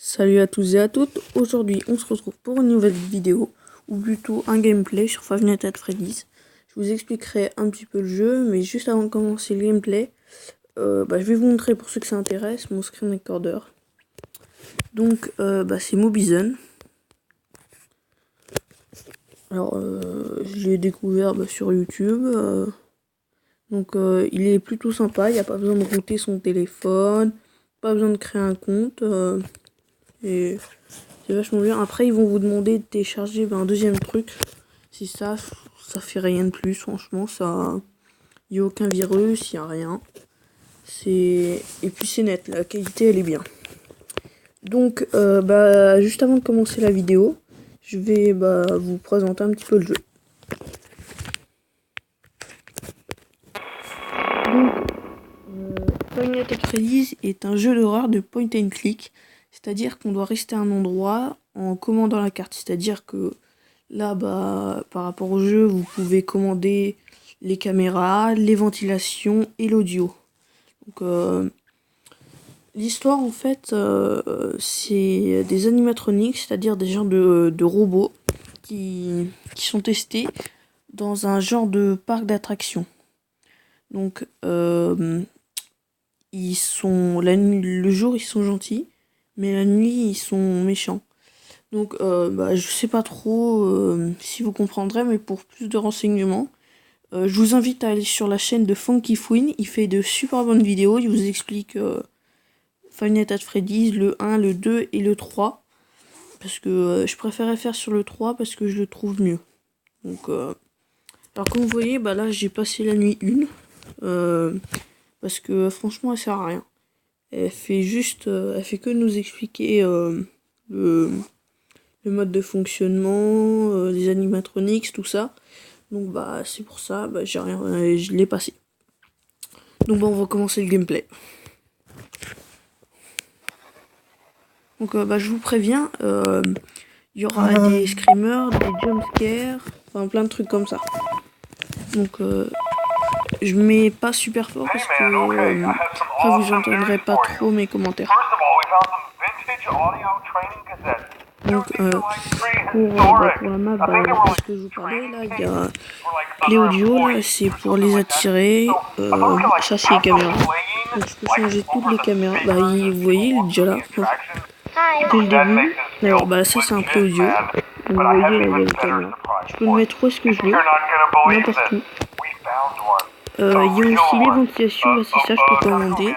Salut à tous et à toutes, aujourd'hui on se retrouve pour une nouvelle vidéo, ou plutôt un gameplay sur Five Nights at Freddy's. Je vous expliquerai un petit peu le jeu, mais juste avant de commencer le gameplay, je vais vous montrer pour ceux que ça intéresse mon screen recorder. Donc c'est Mobyzen. Alors je l'ai découvert sur YouTube, il est plutôt sympa, il n'y a pas besoin de router son téléphone, pas besoin de créer un compte. Et c'est vachement bien. Après, ils vont vous demander de télécharger un deuxième truc. Si ça fait rien de plus, franchement. Il n'y a aucun virus, il n'y a rien. Et puis c'est net, la qualité elle est bien. Donc, juste avant de commencer la vidéo, je vais vous présenter un petit peu le jeu. Donc, Five Nights at Freddy's est un jeu d'horreur de point and click. C'est-à-dire qu'on doit rester à un endroit en commandant la carte. C'est-à-dire que là, par rapport au jeu, vous pouvez commander les caméras, les ventilations et l'audio. Donc, l'histoire, en fait, c'est des animatroniques, c'est-à-dire des genres de robots qui sont testés dans un genre de parc d'attractions. Donc, le jour, ils sont gentils. Mais la nuit, ils sont méchants. Donc, je sais pas trop si vous comprendrez, mais pour plus de renseignements, je vous invite à aller sur la chaîne de Funky Fouine. Il fait de super bonnes vidéos. Il vous explique Five Nights at Freddy's, le 1, le 2 et le 3. Parce que je préférais faire sur le 3 parce que je le trouve mieux. Donc, alors comme vous voyez, là, j'ai passé la nuit 1. Parce que franchement, elle sert à rien. Elle fait que nous expliquer le mode de fonctionnement, les animatronics, tout ça. Donc c'est pour ça, j'ai rien, je l'ai passé. Donc on va commencer le gameplay. Donc je vous préviens, il y aura des screamers, des jumpscares, enfin plein de trucs comme ça. Donc je mets pas super fort parce que après vous entendrez pas trop mes commentaires. Donc pour la map, ce que je vous parlais là, il y a les audios là, c'est pour les attirer. Ça c'est les caméras. Donc je peux changer toutes les caméras. Vous voyez, il est déjà là. Dès le début. Alors ça c'est un pré-audio. Vous voyez là, il y a les caméras. Je peux le mettre où est-ce que je veux, n'importe où. Il y a aussi les ventilations, c'est ça je peux commander.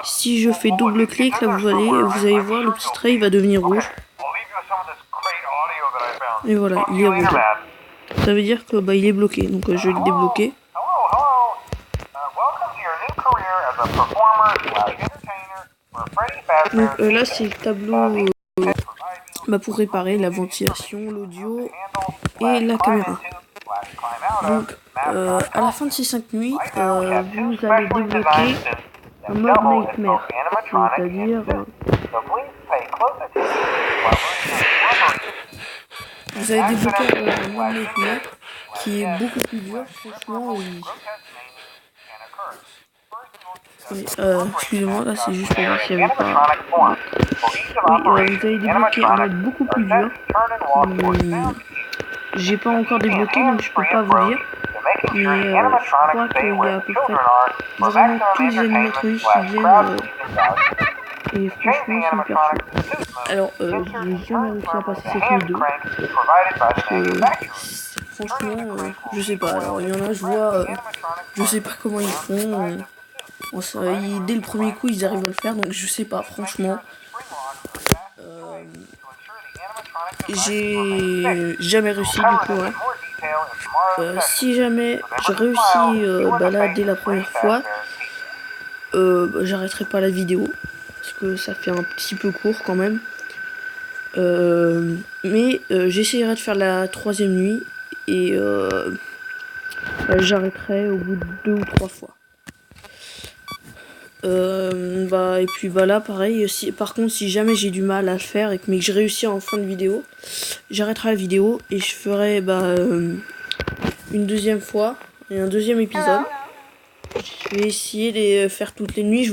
Si je fais double clic, là vous allez voir le petit trait il va devenir rouge. Et voilà, il est rouge. Ça veut dire que il est bloqué, donc je vais le débloquer. Donc là c'est le tableau pour réparer la ventilation, l'audio et la caméra. Donc à la fin de ces 5 nuits, vous allez débloquer un mode nightmare, c'est-à-dire vous allez débloquer un mode nightmare qui est beaucoup plus dur, franchement. Excusez-moi, là c'est juste pour voir s'il n'y avait pas. Vous allez débloquer un mode beaucoup plus dur. J'ai pas encore débloqué donc je peux pas vous dire. Mais je crois qu'il y a à peu près vraiment tous les animatroniques qui viennent. Et franchement c'est hyper chaud. Alors j'ai jamais réussi à passer cette nuit 2. Franchement je sais pas. Alors il y en a, je vois, je sais pas comment ils font. Dès le premier coup ils arrivent à le faire, donc je sais pas franchement. J'ai jamais réussi du coup. Si jamais je réussis là dès la première fois, j'arrêterai pas la vidéo parce que ça fait un petit peu court quand même. Mais j'essaierai de faire la 3e nuit et j'arrêterai au bout de 2 ou 3 fois. Et puis là pareil, par contre si jamais j'ai du mal à le faire mais que je réussis en fin de vidéo, j'arrêterai la vidéo et je ferai une deuxième fois et un deuxième épisode. Je vais essayer de les faire toutes les nuits.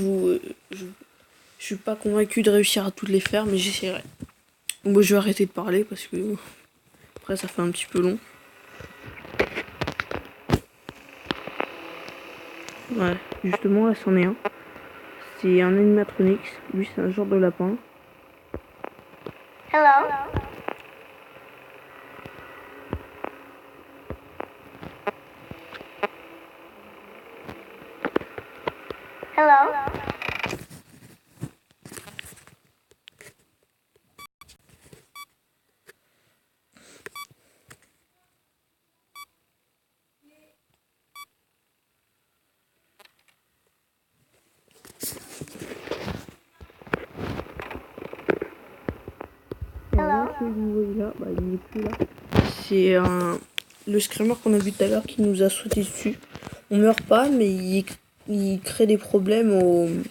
Je suis pas convaincu de réussir à toutes les faire, mais j'essaierai. Bon, je vais arrêter de parler parce que après ça fait un petit peu long. Ouais, justement là c'en est un. C'est un animatronics. Lui c'est un genre de lapin. Hello. Hello. Alors, celui que vous voyez là, bah, il n'est plus là. C'est le screamer qu'on a vu tout à l'heure qui nous a sauté dessus. On meurt pas, mais il crée des problèmes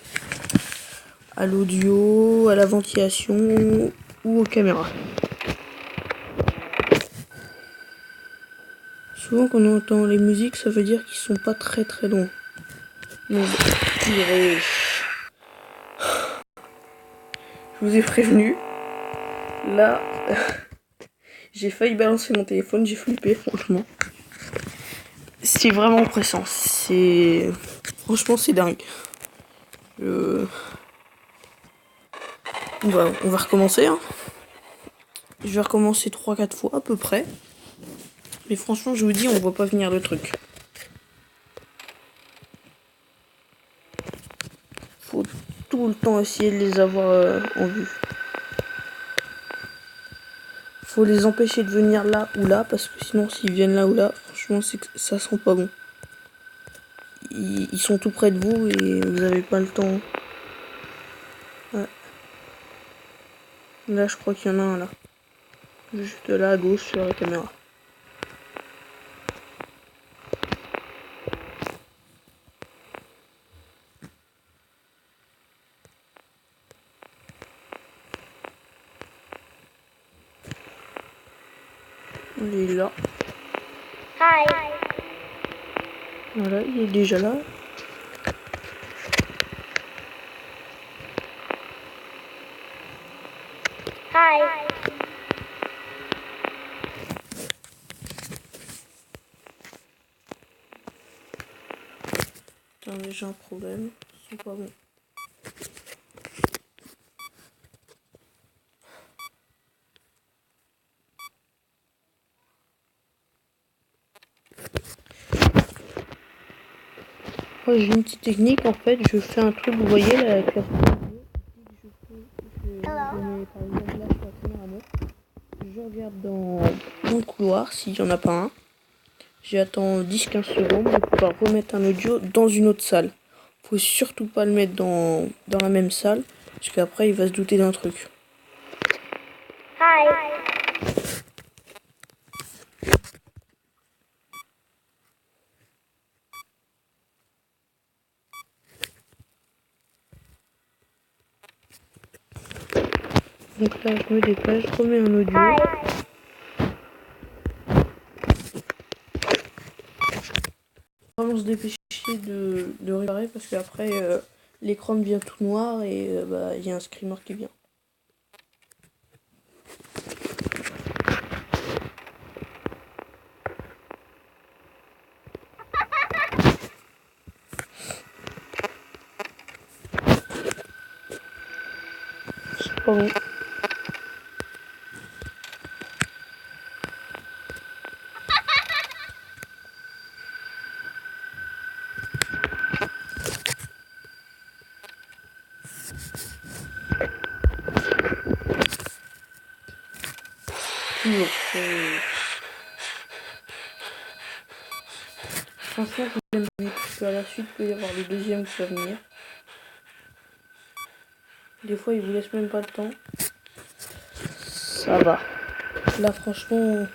à l'audio, à la ventilation ou aux caméras. Souvent quand on entend les musiques, ça veut dire qu'ils sont pas très très loin. Donc, je vous ai prévenu. Là, j'ai failli balancer mon téléphone, j'ai flippé franchement. C'est vraiment pressant. Franchement, c'est dingue. On va recommencer. Hein. Je vais recommencer 3-4 fois à peu près. Mais franchement, je vous dis, on voit pas venir le truc. Faut tout le temps essayer de les avoir en vue. Faut les empêcher de venir là ou là, parce que sinon, s'ils viennent là ou là, franchement, ça sent pas bon. Ils sont tout près de vous et vous avez pas le temps. Ouais. Là, je crois qu'il y en a un là. Juste là à gauche sur la caméra. Il est là. Hi. Voilà, il est déjà là. Hi. Putain, déjà un problème. Ils sont pas bons. Moi, j'ai une petite technique en fait. Je fais un truc, vous voyez là, avec la par exemple là sur la caméra neuve. Je regarde dans le couloir s'il n'y en a pas un. J'attends 10-15 secondes pour pouvoir remettre un audio dans une autre salle. Faut surtout pas le mettre dans la même salle, parce qu'après il va se douter d'un truc. Hi. Donc là je me dépêche, je remets un audio. Hi. Vraiment se dépêcher de réparer parce qu'après l'écran devient tout noir et il y a un screamer qui vient. C'est pas bon. Toujours. Franchement, je l'aime bien parce qu'à la suite, il peut y avoir le deuxième qui va venir. Des fois, il vous laisse même pas le temps. Ça va. Là, franchement,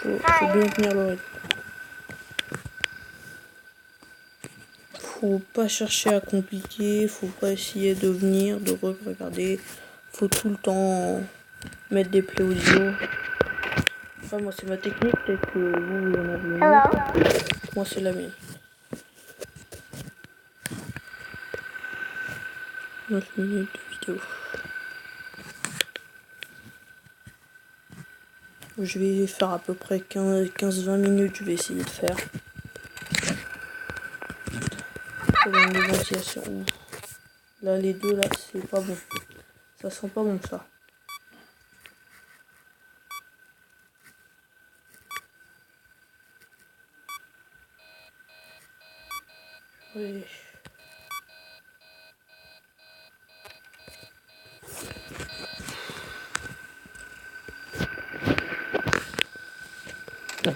faut bien tenir le rythme. Faut pas chercher à compliquer, faut pas essayer de venir, de regarder. Faut tout le temps mettre des plays audio. Enfin, moi, c'est ma technique, peut-être que vous en avez une autre. Moi, c'est la mienne. 9 minutes de vidéo. Je vais faire à peu près 15-20 minutes, je vais essayer de faire. Problème de ventilation. Là, les deux, là, c'est pas bon. Ça sent pas bon, ça. Oui. Hi.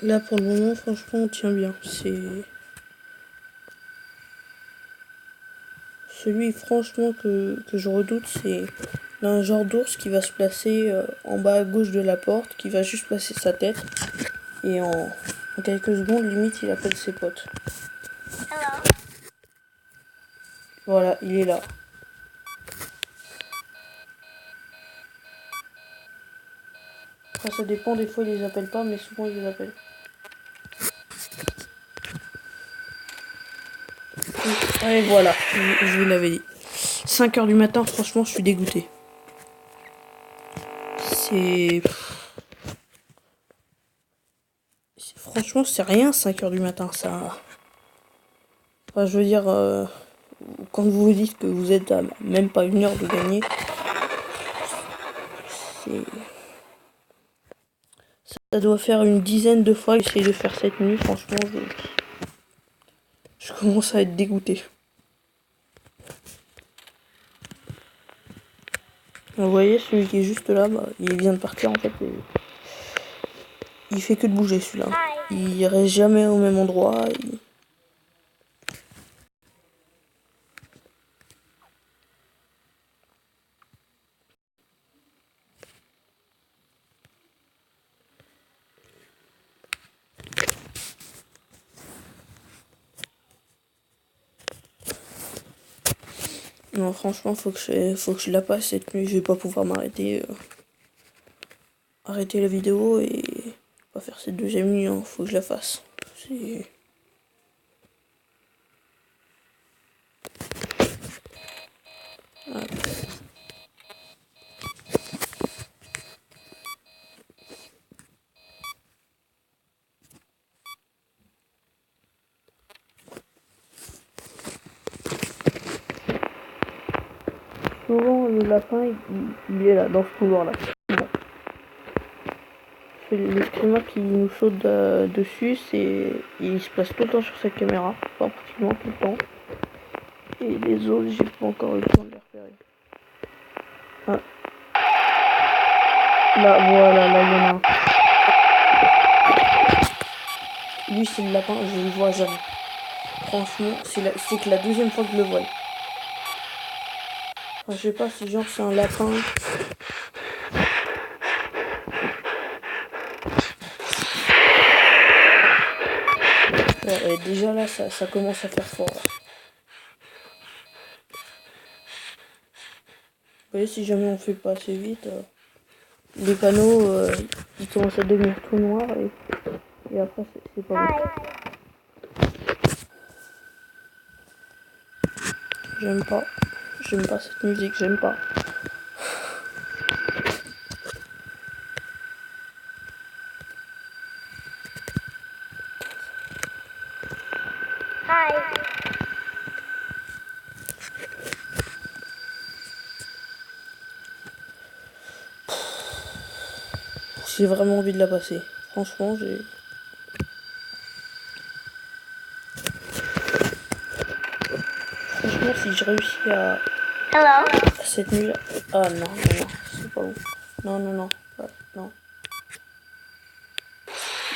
Là, pour le moment, franchement, on tient bien. C'est... Celui, franchement, que je redoute, c'est un genre d'ours qui va se placer en bas à gauche de la porte, qui va juste placer sa tête. Et en quelques secondes, limite, il appelle ses potes. Hello. Voilà, il est là. Après, ça dépend, des fois, il les appelle pas, mais souvent, il les appelle. Et voilà, je vous l'avais dit. 5 h du matin, franchement, je suis dégoûté. Franchement, c'est rien, 5 h du matin, ça... Enfin, je veux dire, quand vous vous dites que vous êtes à même pas 1 heure de gagner, c'est... Ça doit faire une dizaine de fois que j'essaie de faire cette nuit, franchement, je commence à être dégoûté. Vous voyez, celui qui est juste là, bah, il vient de partir en fait. Et il fait que de bouger celui-là. Il reste jamais au même endroit. Non, franchement, faut que je la passe cette nuit. Je vais pas pouvoir m'arrêter. Arrêter la vidéo et pas faire cette deuxième nuit. Hein. Faut que je la fasse. C'est... Voilà. Souvent, le lapin, il est là, dans ce couloir-là. Bon. Le screamer qui nous saute dessus, il se place tout le temps sur sa caméra, pas pratiquement tout le temps. Et les autres, j'ai pas encore eu le temps de les repérer. Ah. Là, voilà, là, il y en a un. Lui, c'est le lapin, je le vois jamais. Franchement, c'est que la deuxième fois que je le vois. Enfin, je sais pas si genre c'est un lapin. Ouais, déjà là, ça commence à faire fort. Là. Vous voyez, si jamais on fait pas assez vite, les panneaux, ils commencent à devenir tout noirs et après, c'est pas bon. J'aime pas. J'aime pas cette musique, j'aime pas. Hi. J'ai vraiment envie de la passer. Franchement, Franchement, si je réussis à cette nuit-là... Ah non, c'est pas bon. Non, non.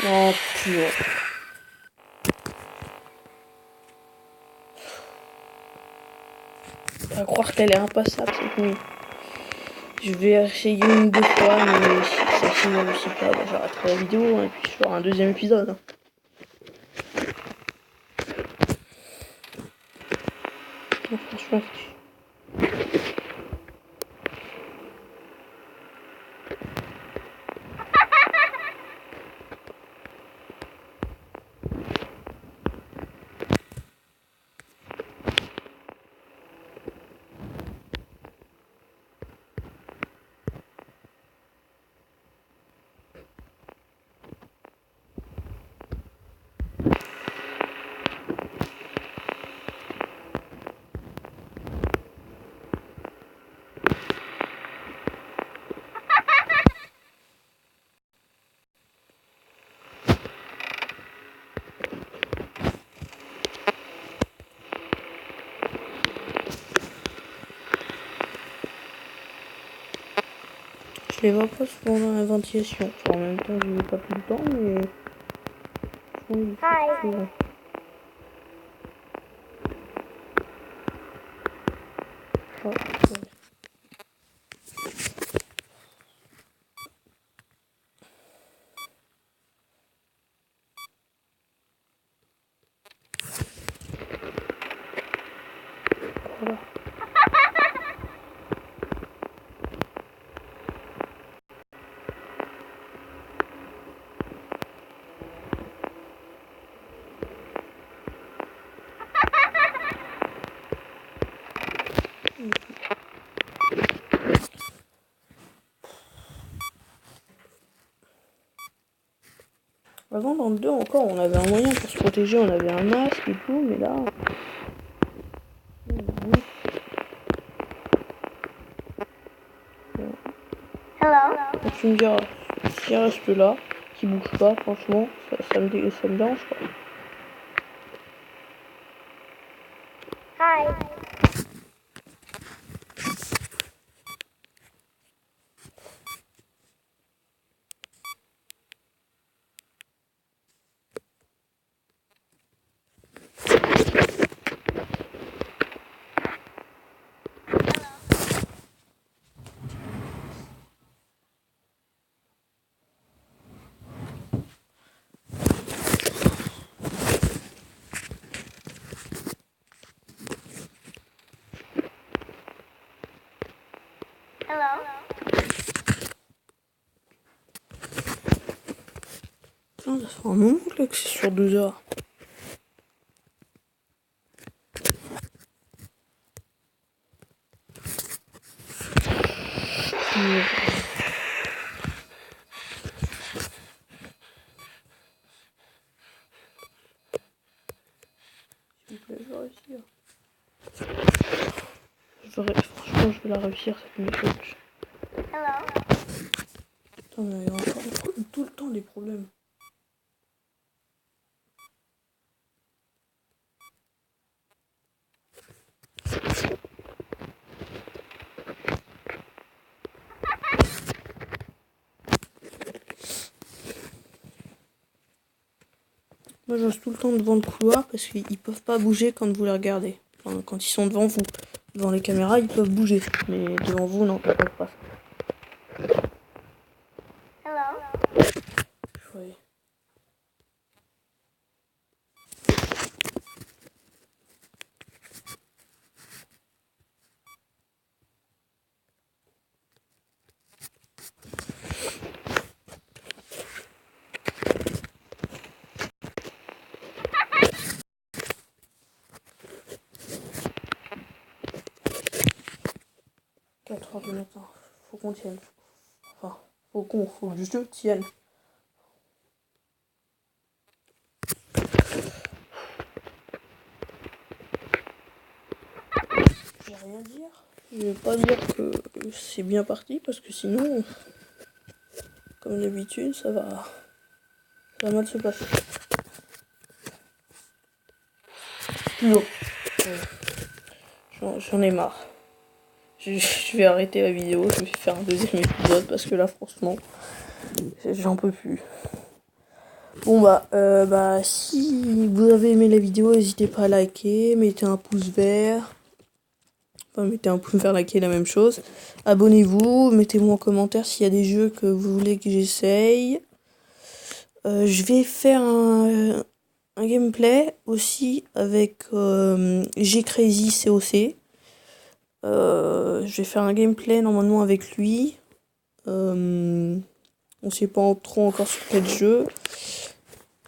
Non, purée. À croire qu'elle est impassable cette nuit. Je vais essayer une ou deux fois, mais si ne réussit pas, bah, j'arrêterai la vidéo, hein, et puis je ferai un deuxième épisode. Hein. Non, franchement, je les vois pas souvent dans la ventilation. Enfin, en même temps, je n'ai pas tout le temps, mais Hi. souvent. Oh, ouais. Voilà. Avant, dans le 2 encore, on avait un moyen pour se protéger, on avait un masque et tout, mais là... Hello. Donc tu me diras, s'il reste là, qui bouge pas, franchement, ça me dérange pas. Hi. Hello. Putain, ça fait un moment là que c'est sur 2 heures. S'il vous plaît, je vais réussir. Franchement, je vais la réussir cette mission. Hello. Putain, mais il y a encore tout le temps des problèmes. Moi, je reste tout le temps devant le couloir parce qu'ils peuvent pas bouger quand vous les regardez. Enfin, quand ils sont devant vous. Devant les caméras, ils peuvent bouger. Mais devant vous, non, ils peuvent pas. Hello. Ouais. Quatre heures du matin. Faut qu'on tienne. Enfin, faut que je tienne. Je vais rien dire. Je vais pas dire que c'est bien parti parce que sinon, comme d'habitude, ça va mal se passer. Non. J'en ai marre. Je vais arrêter la vidéo, je vais faire un deuxième épisode parce que là, franchement, j'en peux plus. Bon bah si vous avez aimé la vidéo, n'hésitez pas à liker, mettez un pouce vert. Enfin, mettez un pouce vers la qui est la même chose. Abonnez-vous, mettez-moi en commentaire s'il y a des jeux que vous voulez que j'essaye. Je vais faire un gameplay aussi avec G-Crazy COC. Je vais faire un gameplay normalement avec lui. On sait pas trop encore sur quel jeu.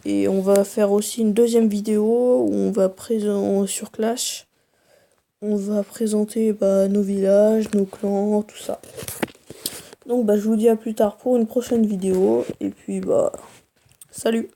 Et on va faire aussi une deuxième vidéo où on va présenter sur Clash. On va présenter nos villages, nos clans, tout ça. Donc je vous dis à plus tard pour une prochaine vidéo. Et puis salut!